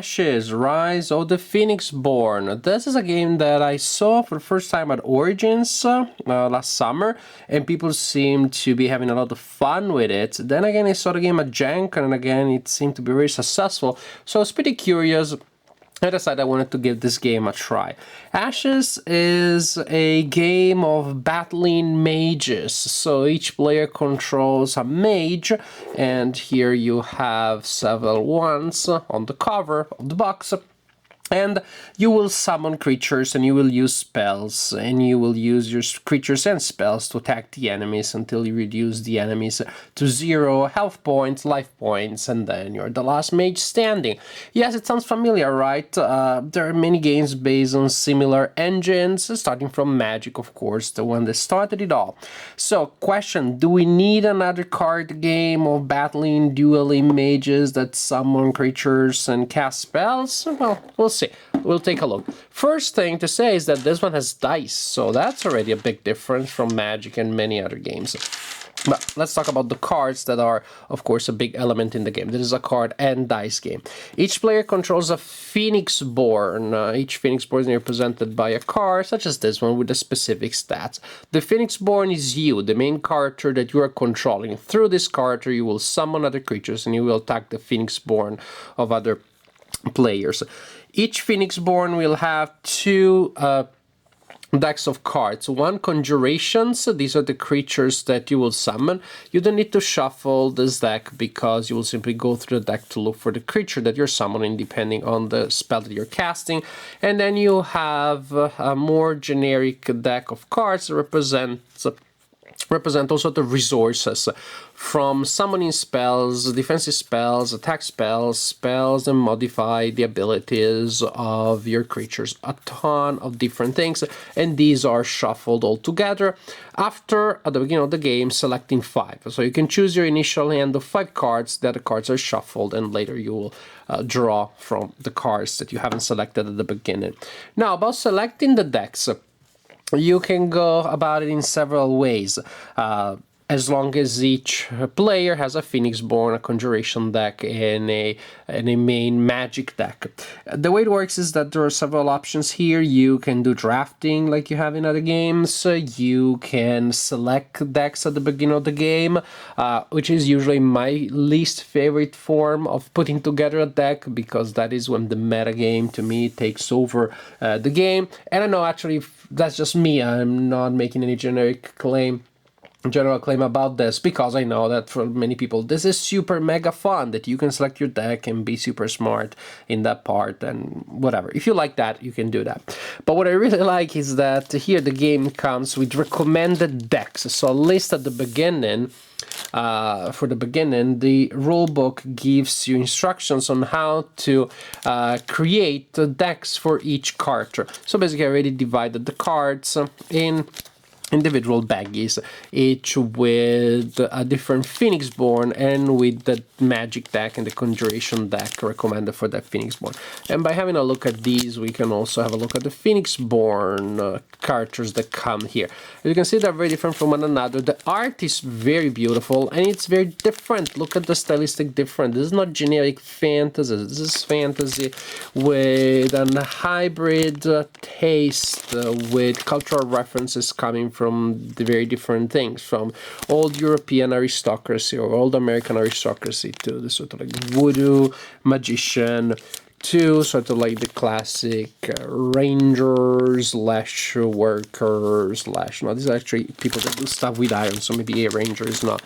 Ashes, Rise of the Phoenixborn. This is a game that I saw for the first time at Origins last summer, and people seemed to be having a lot of fun with it. Then again, I saw the game at Gen Con, and again, it seemed to be very successful, so I was pretty curious. I decided I wanted to give this game a try. Ashes is a game of battling mages. So each player controls a mage, and here you have several ones on the cover of the box. And you will summon creatures, and you will use spells, and you will use your creatures and spells to attack the enemies until you reduce the enemies to 0 health points, life points, and then you're the last mage standing. Yes, it sounds familiar, right? There are many games based on similar engines, starting from Magic, of course, the one that started it all. So, question, do we need another card game of battling, dueling mages that summon creatures and cast spells? Well, we'll see. We'll take a look. First thing to say is that this one has dice, so that's already a big difference from Magic and many other games. But let's talk about the cards that are, of course, a big element in the game. This is a card and dice game. Each player controls a Phoenixborn. Each Phoenixborn is represented by a card, such as this one, with a specific stats. The Phoenixborn is you, the main character that you are controlling. Through this character, you will summon other creatures, and you will attack the Phoenixborn of other players. Each Phoenixborn will have two decks of cards. One, conjurations. These are the creatures that you will summon. You don't need to shuffle this deck because you will simply go through the deck to look for the creature that you're summoning depending on the spell that you're casting. And then you have a more generic deck of cards that represent also the resources, from summoning spells, defensive spells, attack spells, spells that modify the abilities of your creatures. A ton of different things, and these are shuffled all together after, at the beginning of the game, selecting 5. So you can choose your initial hand of 5 cards, the other cards are shuffled, and later you will draw from the cards that you haven't selected at the beginning. Now, about selecting the decks, you can go about it in several ways, as long as each player has a Phoenixborn, a Conjuration deck, and a main Magic deck. The way it works is that there are several options here. You can do drafting like you have in other games. You can select decks at the beginning of the game, which is usually my least favorite form of putting together a deck, because that is when the meta game, to me, takes over the game. And I know, actually, that's just me. I'm not making any general claim about this, because I know that for many people this is super mega fun, that you can select your deck and be super smart in that part, and whatever. If you like that, you can do that. But what I really like is that here the game comes with recommended decks. So a list at the beginning. For the beginning, the rulebook gives you instructions on how to create decks for each character. So basically, I already divided the cards in individual baggies, each with a different Phoenixborn and with the Magic deck and the Conjuration deck recommended for that Phoenixborn. And by having a look at these, we can also have a look at the Phoenixborn characters that come here. As you can see, they're very different from one another. The art is very beautiful, and it's very different. Look at the stylistic difference. This is not generic fantasy. This is fantasy with a hybrid taste, with cultural references coming from the very different things, from old European aristocracy or old American aristocracy to the sort of like voodoo magician, to sort of like the classic rangers slash workers slash, no, these are actually people that do stuff with iron, so maybe a ranger is not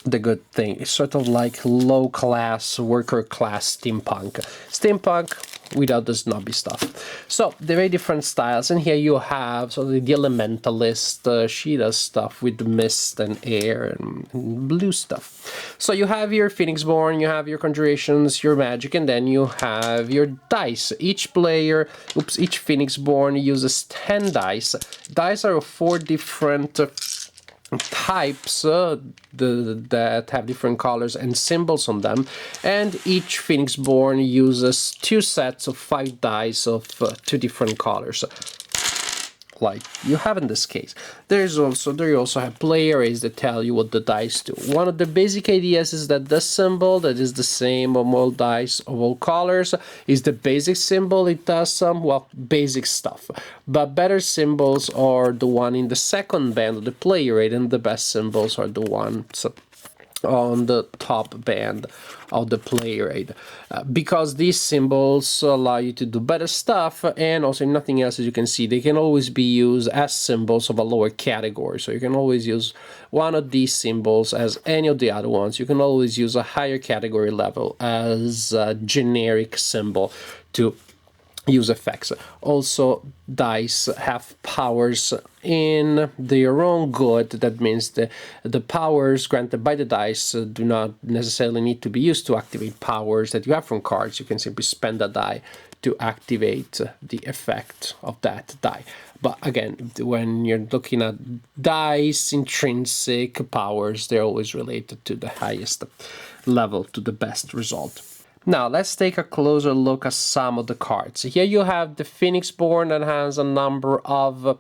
the good thing. It's sort of like low class, worker class steampunk without the snobby stuff. So the very different styles, and here you have sort of the elementalist. She does stuff with mist and air and blue stuff. So you have your Phoenixborn, you have your Conjurations, your Magic, and then you have your dice. Each Phoenixborn uses 10 dice. Dice are of 4 different types that have different colors and symbols on them, and each Phoenixborn uses 2 sets of 5 dice of 2 different colors. like you have in this case. There you also have play arrays that tell you what the dice do. One of the basic ideas is that this symbol that is the same on all dice of all colors is the basic symbol. It does some, well, basic stuff. But better symbols are the one in the second band of the play array, and the best symbols are the ones on the top band of the play array, because these symbols allow you to do better stuff, and also if nothing else, as you can see, they can always be used as symbols of a lower category. So you can always use one of these symbols as any of the other ones. You can always use a higher category level as a generic symbol to use effects. Also, dice have powers in their own good. That means the powers granted by the dice do not necessarily need to be used to activate powers that you have from cards. You can simply spend a die to activate the effect of that die. But again, when you're looking at dice intrinsic powers, they're always related to the highest level, to the best result. Now, let's take a closer look at some of the cards. Here you have the Phoenixborn that has a number of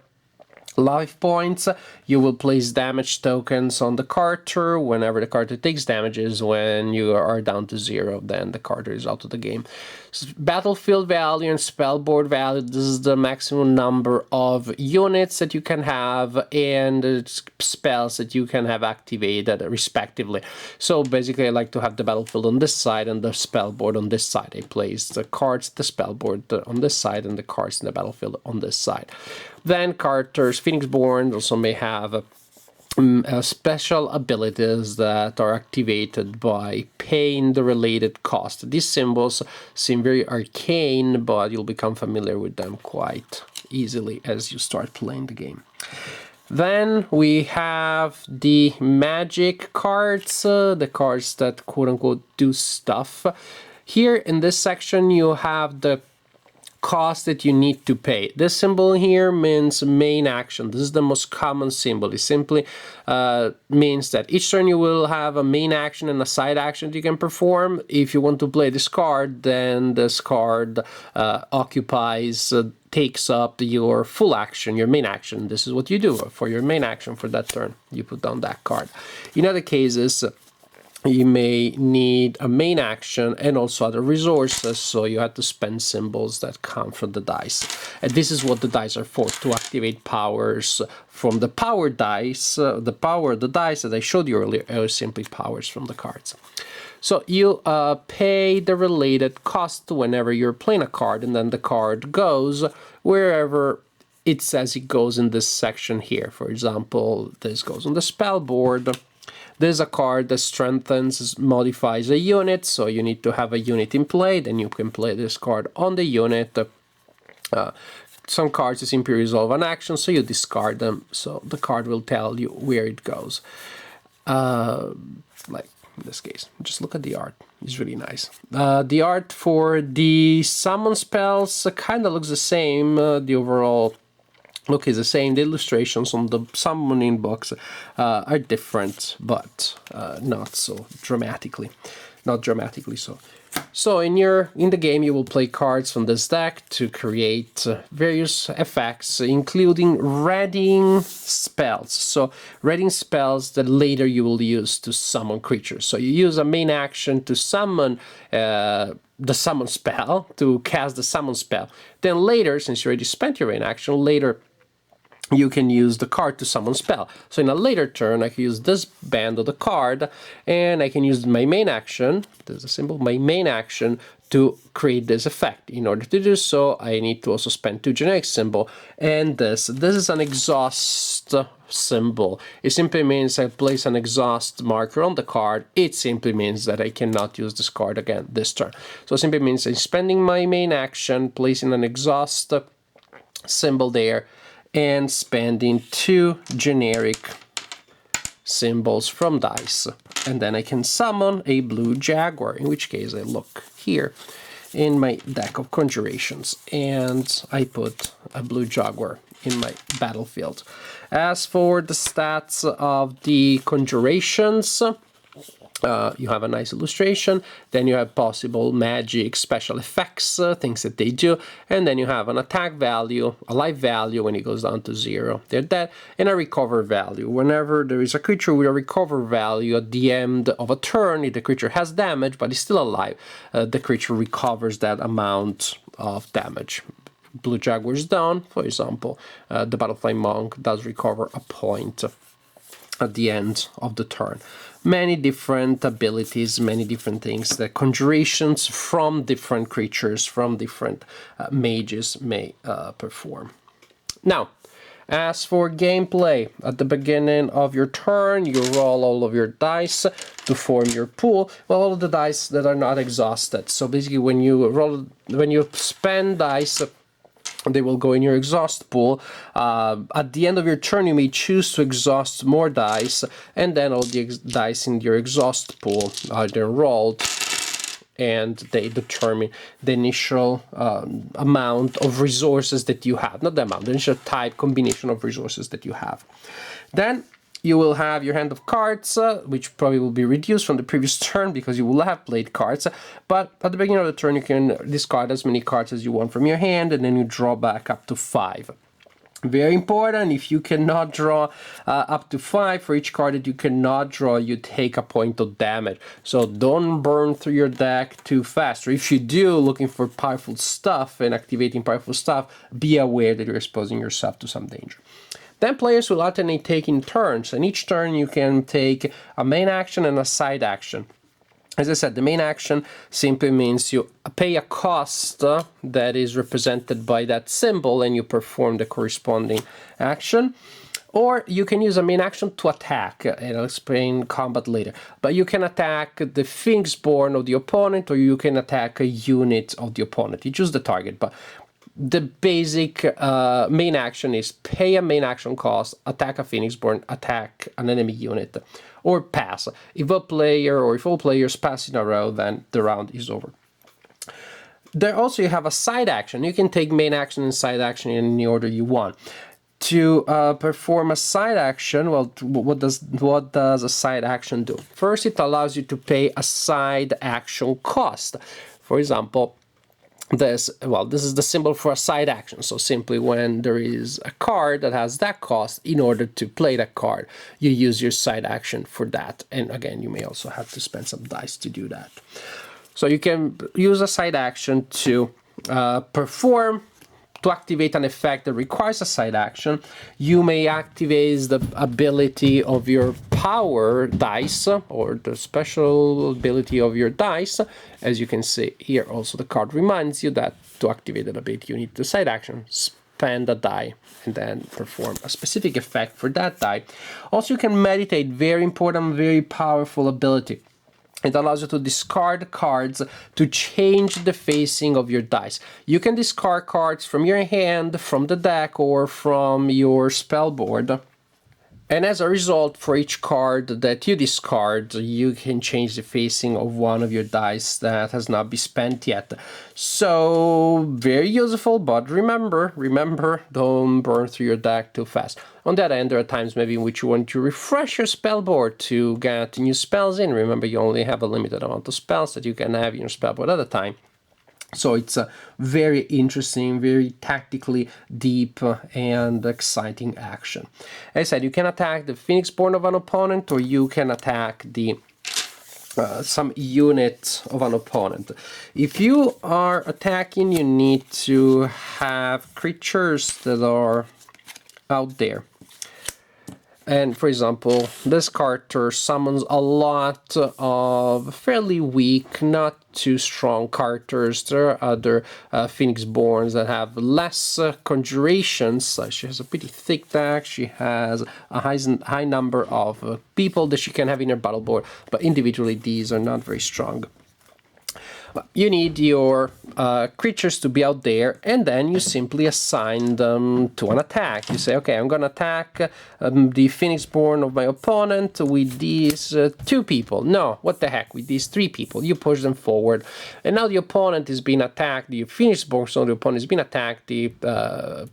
life points. You will place damage tokens on the Carter. Whenever the Carter takes damages, when you are down to 0, then the Carter is out of the game. Battlefield value and spellboard value, this is the maximum number of units that you can have and spells that you can have activated respectively. So basically I like to have the battlefield on this side and the spellboard on this side. I place the cards, the spellboard on this side, and the cards in the battlefield on this side. Then Carter's Phoenixborn also may have special abilities that are activated by paying the related cost. These symbols seem very arcane, but you'll become familiar with them quite easily as you start playing the game. Then we have the magic cards, the cards that quote-unquote do stuff. Here in this section you have the cost that you need to pay. This symbol here means main action. This is the most common symbol. It simply means that each turn you will have a main action and a side action that you can perform. If you want to play this card, then this card takes up your full action, your main action. This is what you do for your main action for that turn. You put down that card. In other cases, you may need a main action and also other resources, so you have to spend symbols that come from the dice. And this is what the dice are for, to activate powers from the power dice. The dice that I showed you earlier are simply powers from the cards. So you pay the related cost whenever you're playing a card, and then the card goes wherever it says it goes in this section here. For example, this goes on the spellboard. There's a card that strengthens, modifies a unit, so you need to have a unit in play, then you can play this card on the unit. Some cards simply resolve an action, so you discard them, so the card will tell you where it goes. Like in this case, just look at the art, it's really nice. The art for the summon spells kind of looks the same, the overall look is the same. The illustrations on the summoning books are different, but not so dramatically. Not dramatically so. So in the game you will play cards from this deck to create various effects, including readying spells. So readying spells that later you will use to summon creatures. So you use a main action to summon the summon spell, to cast the summon spell. Then later, since you already spent your main action, later you can use the card to summon spell. So in a later turn, I can use this band of the card, and I can use my main action, there's a symbol, my main action, to create this effect. In order to do so, I need to also spend 2 generic symbol, and this is an exhaust symbol. It simply means I place an exhaust marker on the card. It simply means that I cannot use this card again this turn. So it simply means I'm spending my main action, placing an exhaust symbol there, and spending 2 generic symbols from dice. And then I can summon a blue jaguar, in which case I look here in my deck of conjurations and I put a blue jaguar in my battlefield. As for the stats of the conjurations, You have a nice illustration, then you have possible magic special effects, things that they do, and then you have an attack value, a life value when it goes down to 0. They're dead, and a recover value. Whenever there is a creature with a recover value at the end of a turn, if the creature has damage but is still alive, the creature recovers that amount of damage. Blue Jaguar's down, for example, the Battlefly Monk does recover a point at the end of the turn. Many different abilities, many different things, the conjurations from different creatures, from different mages may perform. Now, as for gameplay, at the beginning of your turn, you roll all of your dice to form your pool. Well, all of the dice that are not exhausted. So basically, when you spend dice, they will go in your exhaust pool. At the end of your turn, you may choose to exhaust more dice, and then all the dice in your exhaust pool are then rolled, and they determine the initial amount of resources that you have. Not the amount, the initial type combination of resources that you have. Then you will have your hand of cards, which probably will be reduced from the previous turn because you will have played cards. But at the beginning of the turn, you can discard as many cards as you want from your hand, and then you draw back up to 5. Very important, if you cannot draw up to 5 for each card that you cannot draw, you take a point of damage. So don't burn through your deck too fast. Or if you do, looking for powerful stuff and activating powerful stuff, be aware that you're exposing yourself to some danger. Then players will alternate taking turns, and each turn you can take a main action and a side action. As I said, the main action simply means you pay a cost that is represented by that symbol and you perform the corresponding action. Or you can use a main action to attack, and I'll explain combat later. But you can attack the Phoenixborn of the opponent, or you can attack a unit of the opponent. You choose the target, but the basic main action is pay a main action cost, attack a Phoenixborn, attack an enemy unit, or pass. If a player or if all players pass in a row, then the round is over. There also you have a side action. You can take main action and side action in any order you want. To perform a side action, well, what does a side action do? First, it allows you to pay a side action cost. For example, this is the symbol for a side action. So simply when there is a card that has that cost, in order to play that card, you use your side action for that. And again, you may also have to spend some dice to do that. So you can use a side action to activate an effect that requires a side action. You may activate the ability of your power dice or the special ability of your dice. As you can see here, also the card reminds you that to activate that ability, you need the side action, spend a die, and then perform a specific effect for that die. Also, you can meditate, very important, very powerful ability. It allows you to discard cards to change the facing of your dice. You can discard cards from your hand, from the deck, or from your spell board. And as a result, for each card that you discard, you can change the facing of one of your dice that has not been spent yet. So, very useful, but remember, don't burn through your deck too fast. On the other hand, there are times maybe in which you want to refresh your spell board to get new spells in. Remember, you only have a limited amount of spells that you can have in your spell board at a time. So it's a very interesting, very tactically deep and exciting action. As I said, you can attack the Phoenixborn of an opponent, or you can attack the some unit of an opponent. If you are attacking, you need to have creatures that are out there. And for example, this character summons a lot of fairly weak, not too strong characters. There are other Phoenixborns that have less conjurations. She has a pretty thick deck. She has a high number of people that she can have in her battle board, but individually these are not very strong. You need your creatures to be out there, and then you simply assign them to an attack. You say, okay, I'm going to attack the Phoenixborn of my opponent with these 2 people. No, what the heck, with these 3 people. You push them forward, and now the opponent is being attacked. The Phoenixborn, so the opponent is being attacked. The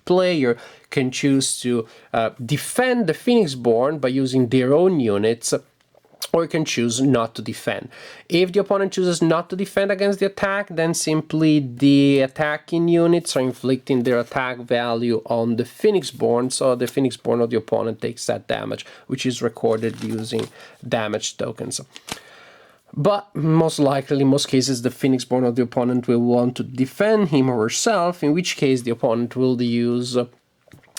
player can choose to defend the Phoenixborn by using their own units, or you can choose not to defend. If the opponent chooses not to defend against the attack, then simply the attacking units are inflicting their attack value on the Phoenixborn, so the Phoenixborn of the opponent takes that damage, which is recorded using damage tokens. But most likely, in most cases, the Phoenixborn of the opponent will want to defend him or herself, in which case the opponent will use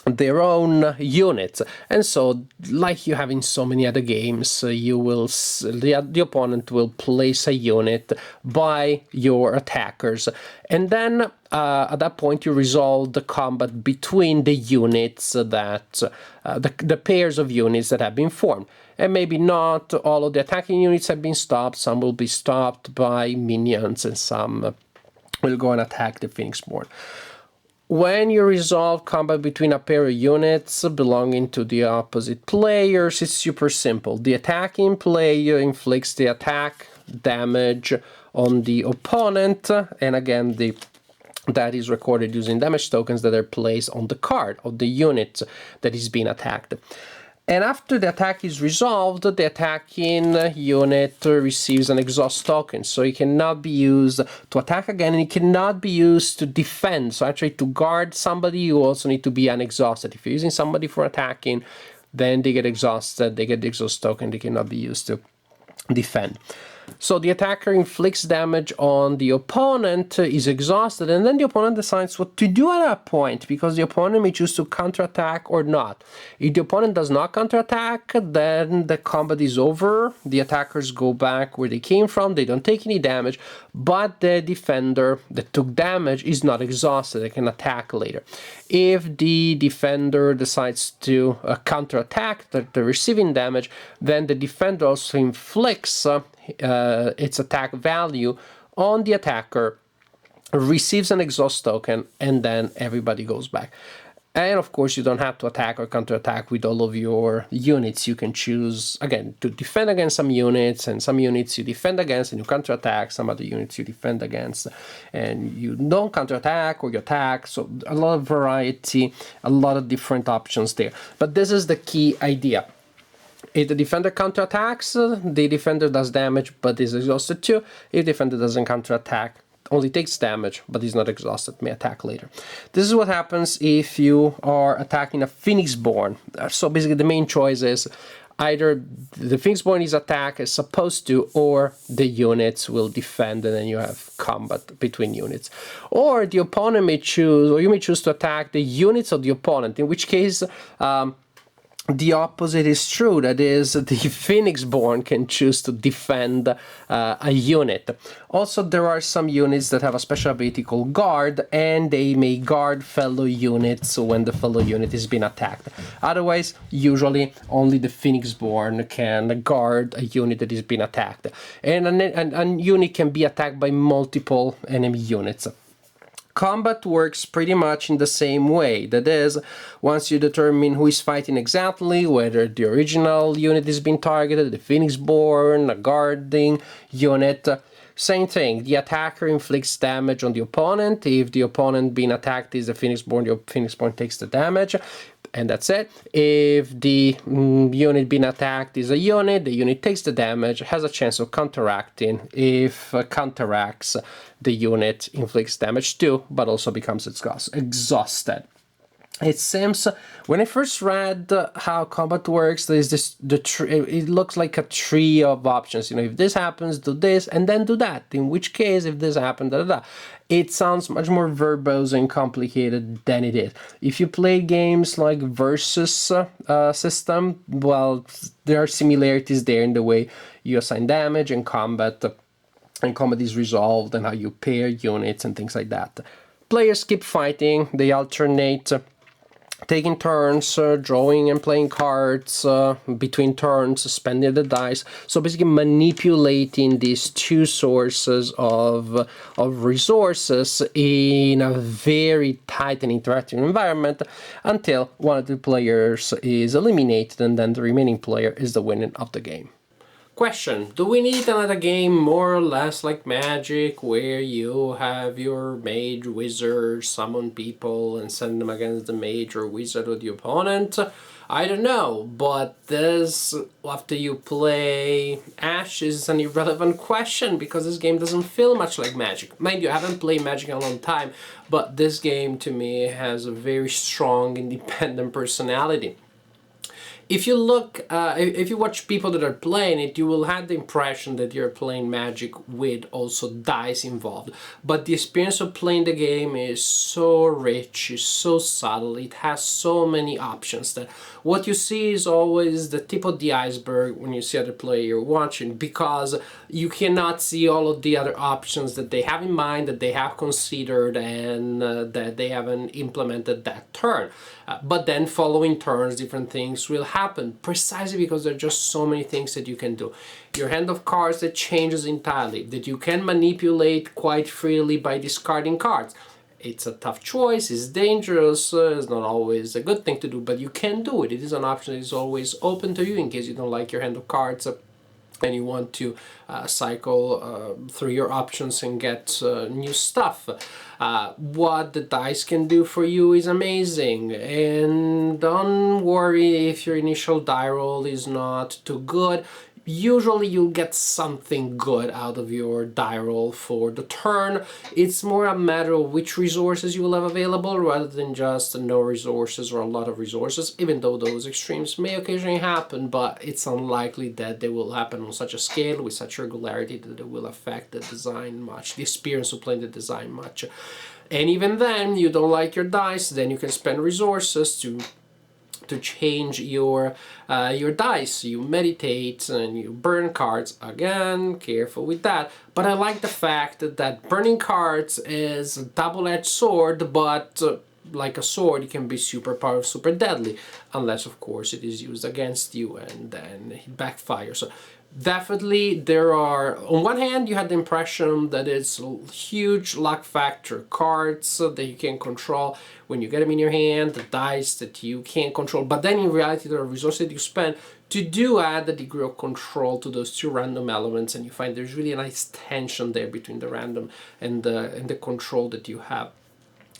their own units. And so, like you have in so many other games, the opponent will place a unit by your attackers, and then at that point you resolve the combat between the units that the pairs of units that have been formed. And maybe not all of the attacking units have been stopped. Some will be stopped by minions, and some will go and attack the Phoenixborn. When you resolve combat between a pair of units belonging to the opposite players, it's super simple. The attacking player inflicts the attack damage on the opponent, and again, that is recorded using damage tokens that are placed on the card of the unit that is being attacked. And after the attack is resolved, the attacking unit receives an exhaust token. So it cannot be used to attack again, and it cannot be used to defend. So actually, to guard somebody, you also need to be unexhausted. If you're using somebody for attacking, then they get exhausted, they get the exhaust token, they cannot be used to defend. So the attacker inflicts damage on the opponent, is exhausted, and then the opponent decides what to do at that point, because the opponent may choose to counterattack or not. If the opponent does not counterattack, then the combat is over. The attackers go back where they came from, they don't take any damage, but the defender that took damage is not exhausted, they can attack later. If the defender decides to counterattack the receiving damage, then the defender also inflicts its attack value on the attacker, receives an exhaust token, and then everybody goes back. And of course, you don't have to attack or counterattack with all of your units. You can choose, again, to defend against some units, and some units you defend against and you counterattack, some other units you defend against and you don't counterattack or you attack. So a lot of variety, a lot of different options there. But this is the key idea. If the defender counterattacks, the defender does damage but is exhausted too. If the defender doesn't counterattack, only takes damage but is not exhausted, may attack later. This is what happens if you are attacking a Phoenixborn. So basically the main choice is either the Phoenixborn is attacked as supposed to, or the units will defend, and then you have combat between units. Or the opponent may choose, or you may choose to attack the units of the opponent, in which case the opposite is true. That is, the Phoenixborn can choose to defend a unit. Also, there are some units that have a special ability called Guard, and they may guard fellow units when the fellow unit is being attacked. Otherwise, usually, only the Phoenixborn can guard a unit that is being attacked. And a unit can be attacked by multiple enemy units. Combat works pretty much in the same way. That is, once you determine who is fighting exactly, whether the original unit is being targeted, the Phoenixborn, a guarding unit, same thing. The attacker inflicts damage on the opponent. If the opponent being attacked is the Phoenixborn takes the damage, and that's it. If the unit being attacked is a unit, the unit takes the damage, has a chance of counteracting. If counteracts, the unit inflicts damage too, but also becomes exhausted. It seems, when I first read how combat works, there's it looks like a tree of options. You know, if this happens, do this, and then do that. In which case, if this happens, da da da. It sounds much more verbose and complicated than it is. If you play games like Versus system, well, there are similarities there in the way you assign damage and combat is resolved, and how you pair units and things like that. Players keep fighting, they alternate taking turns, drawing and playing cards between turns, spending the dice. So basically manipulating these two sources of resources in a very tight and interactive environment until one of the players is eliminated, and then the remaining player is the winner of the game. Question: do we need another game more or less like Magic, where you have your mage, wizard, summon people and send them against the mage or wizard of the opponent? I don't know, but this, after you play Ash, is an irrelevant question because this game doesn't feel much like Magic. Mind you, I haven't played Magic in a long time, but this game to me has a very strong, independent personality. If you look, if you watch people that are playing it, you will have the impression that you're playing Magic with also dice involved. But the experience of playing the game is so rich, is so subtle, it has so many options that what you see is always the tip of the iceberg when you see other player watching, because you cannot see all of the other options that they have in mind, that they have considered, and that they haven't implemented that turn. But then following turns, different things will happen, precisely because there are just so many things that you can do. Your hand of cards that changes entirely, that you can manipulate quite freely by discarding cards. It's a tough choice, it's dangerous, it's not always a good thing to do, but you can do it. It is an option that is always open to you in case you don't like your hand of cards and you want to cycle through your options and get new stuff. What the dice can do for you is amazing, and don't worry if your initial die roll is not too good. Usually you'll get something good out of your die roll for the turn. It's more a matter of which resources you will have available rather than just no resources or a lot of resources, even though those extremes may occasionally happen, but it's unlikely that they will happen on such a scale with such regularity that it will affect the design much, the experience of playing the design much. And even then, you don't like your dice, then you can spend resources to change your dice. You meditate and you burn cards. Again, careful with that. But I like the fact that burning cards is a double-edged sword, but like a sword, it can be super powerful, super deadly, unless of course it is used against you and then it backfires. So definitely there are, on one hand you had the impression that it's a huge luck factor, cards that you can control when you get them in your hand, the dice that you can't control, but then in reality there are resources that you spend to do add a degree of control to those two random elements, and you find there's really a nice tension there between the random and the control that you have.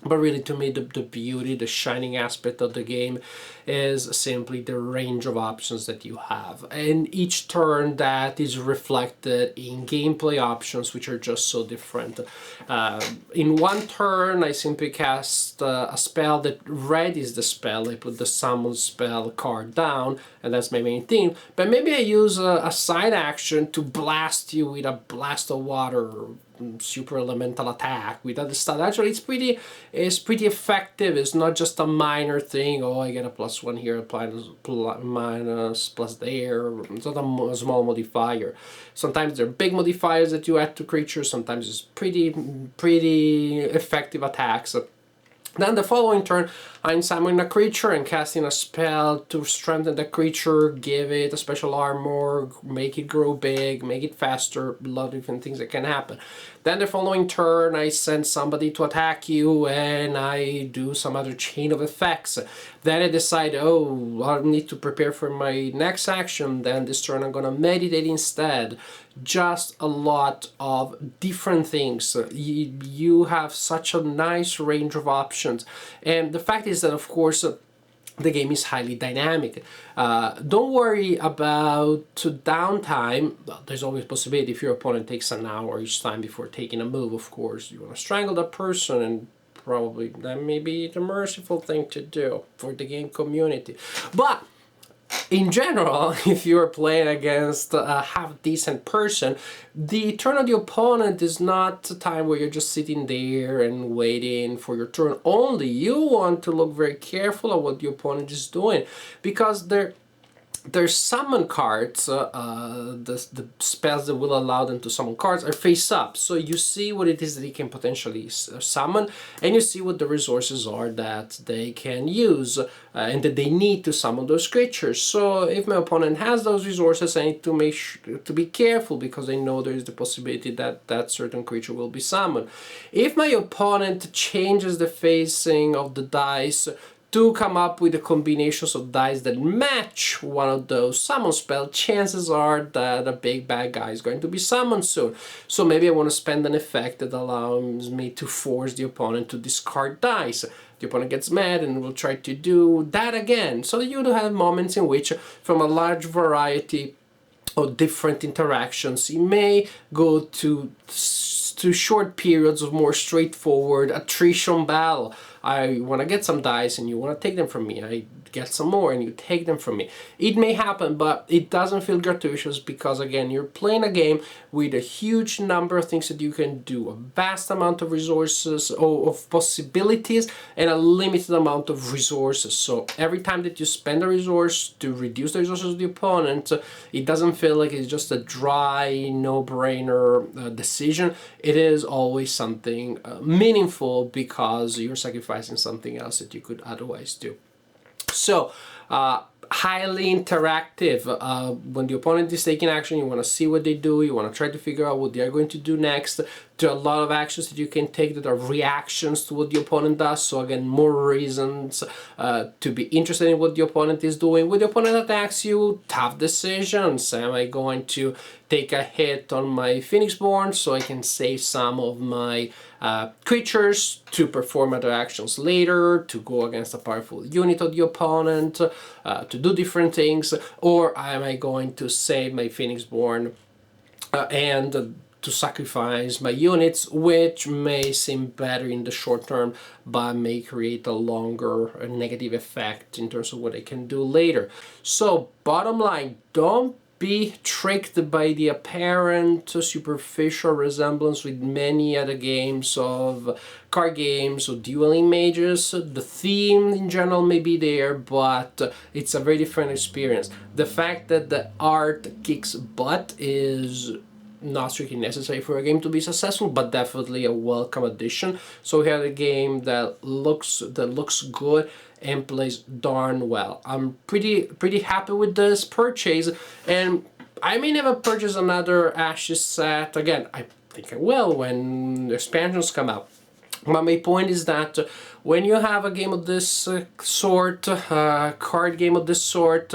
But really, to me, the beauty, the shining aspect of the game is simply the range of options that you have. And each turn that is reflected in gameplay options, which are just so different. In one turn, I simply cast a spell that readies the spell. I put the summon spell card down, and that's my main theme. But maybe I use a side action to blast you with a blast of water, super elemental attack with other stuff. Actually, it's pretty effective. It's not just a minor thing. Oh, I get a +1 here, minus plus there. It's not a small modifier. Sometimes there are big modifiers that you add to creatures. Sometimes it's pretty effective attacks. Then the following turn, I'm summoning a creature and casting a spell to strengthen the creature, give it a special armor, make it grow big, make it faster, a lot of different things that can happen. Then the following turn, I send somebody to attack you and I do some other chain of effects. Then I decide, oh, I need to prepare for my next action. Then this turn I'm gonna meditate instead. Just a lot of different things. You have such a nice range of options. And the fact is that, of course, the game is highly dynamic. Don't worry about downtime. Well, there's always a possibility if your opponent takes an hour each time before taking a move, of course. You want to strangle that person, and probably that may be the merciful thing to do for the game community. But in general, if you're playing against a half-decent person, the turn of the opponent is not a time where you're just sitting there and waiting for your turn only. You want to look very careful at what the opponent is doing, because their summon cards, the spells that will allow them to summon cards, are face up. So you see what it is that they can potentially summon, and you see what the resources are that they can use and that they need to summon those creatures. So if my opponent has those resources, I need to make sure to be careful, because I know there is the possibility that that certain creature will be summoned. If my opponent changes the facing of the dice to come up with the combinations of dice that match one of those summon spells, chances are that a big bad guy is going to be summoned soon. So maybe I want to spend an effect that allows me to force the opponent to discard dice. The opponent gets mad and will try to do that again. So you do have moments in which, from a large variety of different interactions, you may go to short periods of more straightforward attrition battle. I want to get some dice and you want to take them from me. I get some more and you take them from me. It may happen, but it doesn't feel gratuitous because, again, you're playing a game with a huge number of things that you can do, a vast amount of resources, of possibilities, and a limited amount of resources. So every time that you spend a resource to reduce the resources of the opponent, it doesn't feel like it's just a dry, no-brainer decision. It is always something meaningful because you're sacrificing something else that you could otherwise do. So, highly interactive. When the opponent is taking action, you want to see what they do, you want to try to figure out what they are going to do next. There are a lot of actions that you can take that are reactions to what the opponent does, so again, more reasons to be interested in what the opponent is doing. When the opponent attacks you, tough decisions. Am I going to take a hit on my Phoenixborn so I can save some of my creatures to perform other actions later, to go against a powerful unit of the opponent, to do different things, or am I going to save my Phoenixborn and to sacrifice my units, which may seem better in the short term, but may create a longer negative effect in terms of what I can do later. So, bottom line, don't be tricked by the apparent superficial resemblance with many other games of card games or dueling mages. The theme in general may be there, but it's a very different experience. The fact that the art kicks butt is not strictly necessary for a game to be successful, but definitely a welcome addition. So we have a game that looks good and plays darn well. I'm pretty happy with this purchase, and I may never purchase another Ashes set again. I think I will when expansions come out. But my point is that when you have a game of this sort, card game of this sort,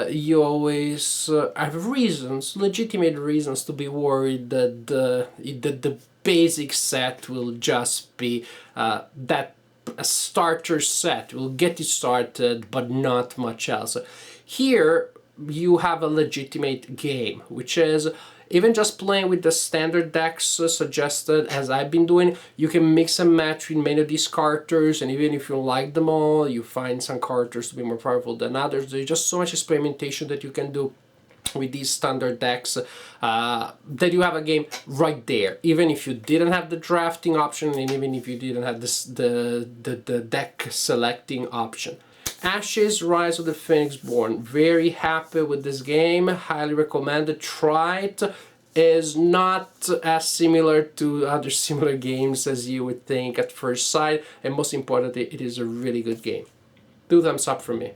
you always have reasons, legitimate reasons, to be worried that the basic set will just be that a starter set. Will get you started, but not much else. Here, you have a legitimate game, which is even just playing with the standard decks suggested, as I've been doing. You can mix and match with many of these characters, and even if you like them all, you find some characters to be more powerful than others. There's just so much experimentation that you can do with these standard decks that you have a game right there, even if you didn't have the drafting option and even if you didn't have this the deck selecting option. Ashes, Rise of the Phoenixborn. Very happy with this game. Highly recommended. Try it. Is not as similar to other similar games as you would think at first sight, and most importantly, it is a really good game. 2 thumbs up from me.